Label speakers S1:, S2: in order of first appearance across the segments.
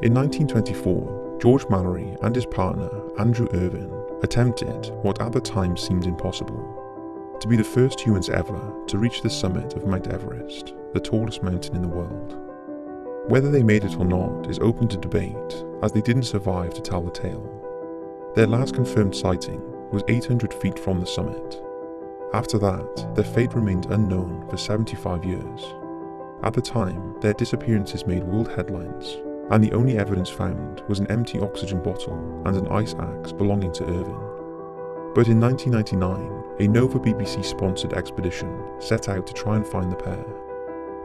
S1: In 1924, George Mallory and his partner, Andrew Irvine, attempted what at the time seemed impossible: to be the first humans ever to reach the summit of Mount Everest, the tallest mountain in the world. Whether they made it or not is open to debate, as they didn't survive to tell the tale. Their last confirmed sighting was 800 feet from the summit. After that, their fate remained unknown for 75 years. At the time, their disappearances made world headlines, and the only evidence found was an empty oxygen bottle and an ice axe belonging to Irvine. But in 1999, a Nova BBC-sponsored expedition set out to try and find the pair,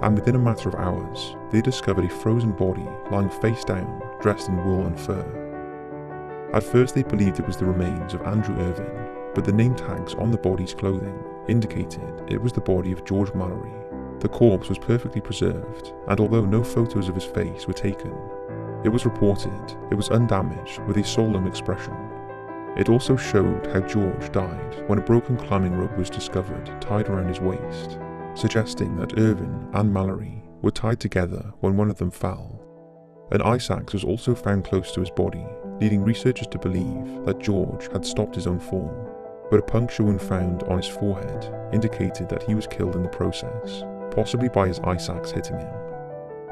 S1: and within a matter of hours, they discovered a frozen body lying face down, dressed in wool and fur. At first they believed it was the remains of Andrew Irvine, but the name tags on the body's clothing indicated it was the body of George Mallory. The corpse was perfectly preserved, and although no photos of his face were taken, it was reported it was undamaged with a solemn expression. It also showed how George died when a broken climbing rope was discovered tied around his waist, suggesting that Irvine and Mallory were tied together when one of them fell. An ice axe was also found close to his body, leading researchers to believe that George had stopped his own fall, but a puncture wound found on his forehead indicated that he was killed in the process, possibly by his ice axe hitting him.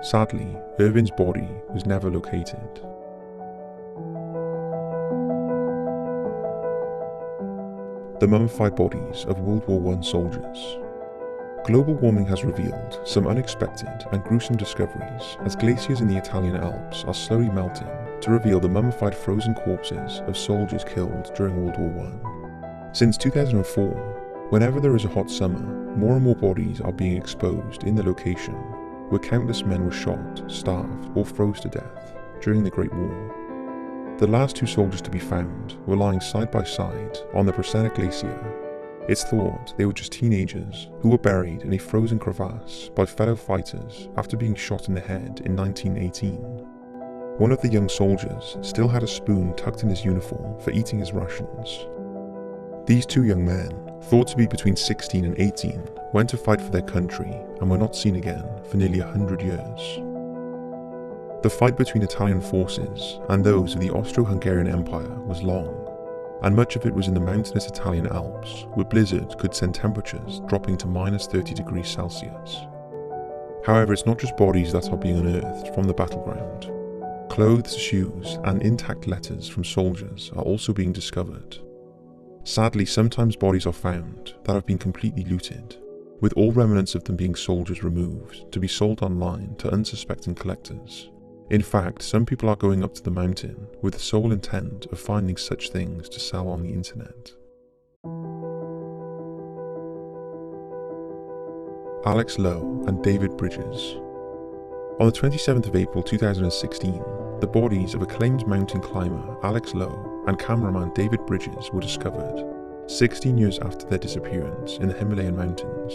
S1: Sadly, Irvine's body was never located. The mummified bodies of World War I soldiers. Global warming has revealed some unexpected and gruesome discoveries as glaciers in the Italian Alps are slowly melting to reveal the mummified frozen corpses of soldiers killed during World War I. Since 2004, whenever there is a hot summer, more and more bodies are being exposed in the location where countless men were shot, starved, or froze to death during the Great War. The last two soldiers to be found were lying side by side on the Prasena Glacier. It's thought they were just teenagers who were buried in a frozen crevasse by fellow fighters after being shot in the head in 1918. One of the young soldiers still had a spoon tucked in his uniform for eating his rations. These two young men, thought to be between 16 and 18, went to fight for their country and were not seen again for nearly 100 years. The fight between Italian forces and those of the Austro-Hungarian Empire was long, and much of it was in the mountainous Italian Alps, where blizzards could send temperatures dropping to minus 30 degrees Celsius. However, it's not just bodies that are being unearthed from the battleground. Clothes, shoes, and intact letters from soldiers are also being discovered. Sadly, sometimes bodies are found that have been completely looted, with all remnants of them being soldiers removed to be sold online to unsuspecting collectors. In fact, some people are going up to the mountain with the sole intent of finding such things to sell on the internet. Alex Lowe and David Bridges. On the 27th of April 2016, the bodies of acclaimed mountain climber Alex Lowe and cameraman David Bridges were discovered, 16 years after their disappearance in the Himalayan mountains.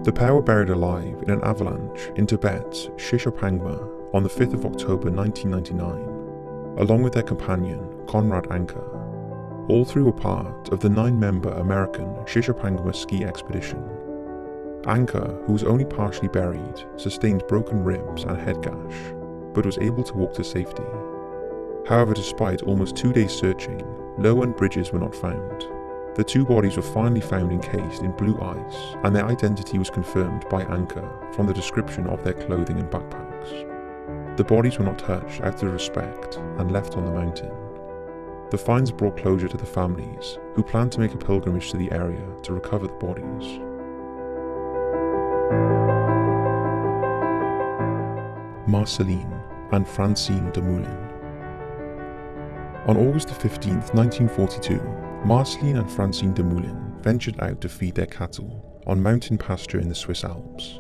S1: The pair were buried alive in an avalanche in Tibet's Shishapangma on the 5th of October 1999, along with their companion, Conrad Anker. All three were part of the 9-member American Shishapangma ski expedition. Anker, who was only partially buried, sustained broken ribs and head gash, but was able to walk to safety. However, despite almost 2 days searching, Lowe and Bridges were not found. The two bodies were finally found encased in blue ice, and their identity was confirmed by Anker from the description of their clothing and backpacks. The bodies were not touched out of respect and left on the mountain. The finds brought closure to the families, who planned to make a pilgrimage to the area to recover the bodies. Marceline and Francine Demoulin. On August 15, 1942, Marceline and Francine Demoulin ventured out to feed their cattle on mountain pasture in the Swiss Alps.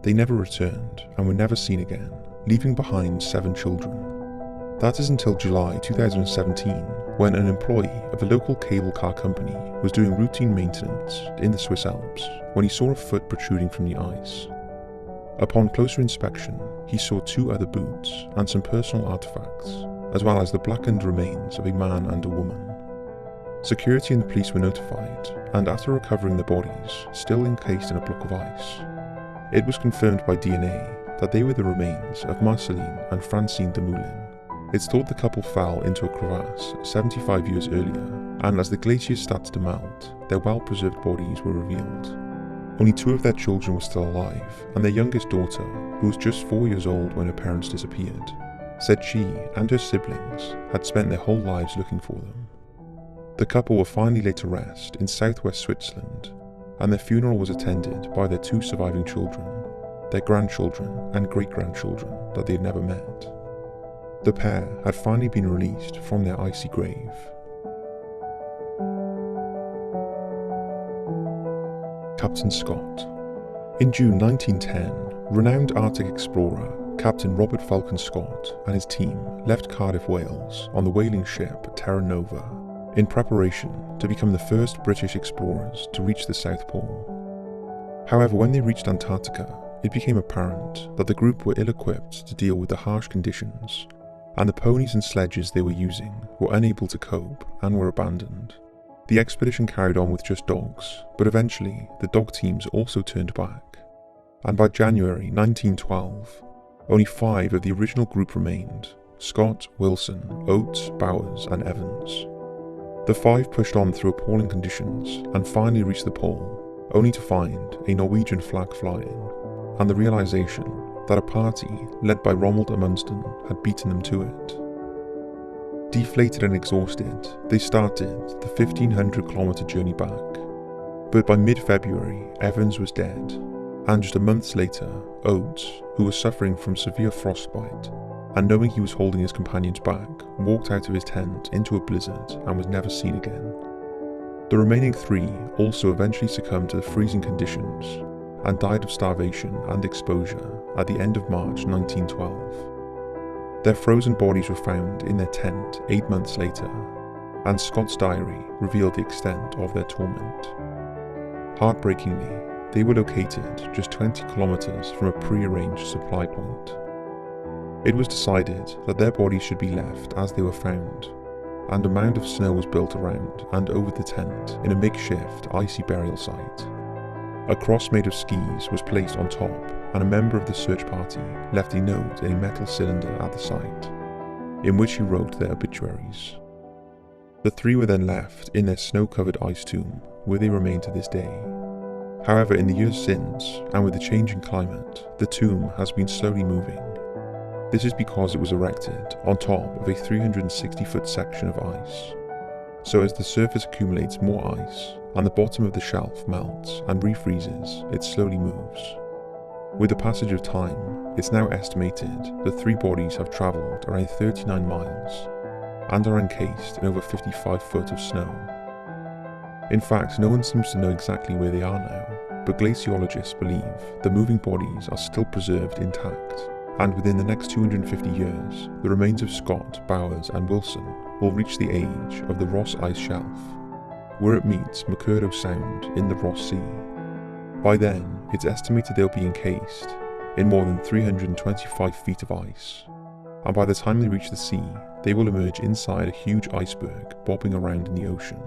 S1: They never returned and were never seen again, leaving behind 7 children. That is until July 2017, when an employee of a local cable car company was doing routine maintenance in the Swiss Alps when he saw a foot protruding from the ice. Upon closer inspection, he saw 2 other boots and some personal artifacts, as well as the blackened remains of a man and a woman. Security and the police were notified, and after recovering the bodies, still encased in a block of ice, it was confirmed by DNA that they were the remains of Marceline and Francine Demoulin. It's thought the couple fell into a crevasse 75 years earlier, and as the glaciers started to melt, their well-preserved bodies were revealed. Only 2 of their children were still alive, and their youngest daughter, who was just 4 years old when her parents disappeared, said she and her siblings had spent their whole lives looking for them. The couple were finally laid to rest in southwest Switzerland, and their funeral was attended by their 2 surviving children, their grandchildren and great-grandchildren that they had never met. The pair had finally been released from their icy grave. Captain Scott. In June 1910, renowned Arctic explorer Captain Robert Falcon Scott and his team left Cardiff, Wales on the whaling ship Terra Nova in preparation to become the first British explorers to reach the South Pole. However, when they reached Antarctica, it became apparent that the group were ill-equipped to deal with the harsh conditions, and the ponies and sledges they were using were unable to cope and were abandoned. The expedition carried on with just dogs, but eventually the dog teams also turned back, and by January 1912, only 5 of the original group remained: Scott, Wilson, Oates, Bowers and Evans. The 5 pushed on through appalling conditions and finally reached the pole, only to find a Norwegian flag flying, and the realization that a party led by Roald Amundsen had beaten them to it. Deflated and exhausted, they started the 1,500-kilometer journey back. But by mid-February, Evans was dead, and just a month later, Oates, who was suffering from severe frostbite, and knowing he was holding his companions back, walked out of his tent into a blizzard and was never seen again. The remaining 3 also eventually succumbed to the freezing conditions and died of starvation and exposure at the end of March 1912. Their frozen bodies were found in their tent 8 months later, and Scott's diary revealed the extent of their torment. Heartbreakingly, they were located just 20 kilometers from a pre-arranged supply point. It was decided that their bodies should be left as they were found, and a mound of snow was built around and over the tent in a makeshift icy burial site. A cross made of skis was placed on top, and a member of the search party left a note in a metal cylinder at the site, in which he wrote their obituaries. The 3 were then left in their snow-covered ice tomb, where they remain to this day. However, in the years since, and with the changing climate, the tomb has been slowly moving. This is because it was erected on top of a 360-foot section of ice. So as the surface accumulates more ice, and the bottom of the shelf melts and refreezes, it slowly moves. With the passage of time, it's now estimated that 3 bodies have travelled around 39 miles, and are encased in over 55 foot of snow. In fact, no one seems to know exactly where they are now, but glaciologists believe the moving bodies are still preserved intact, and within the next 250 years, the remains of Scott, Bowers and Wilson will reach the age of the Ross Ice Shelf, where it meets McMurdo Sound in the Ross Sea. By then, it's estimated they'll be encased in more than 325 feet of ice, and by the time they reach the sea, they will emerge inside a huge iceberg bobbing around in the ocean.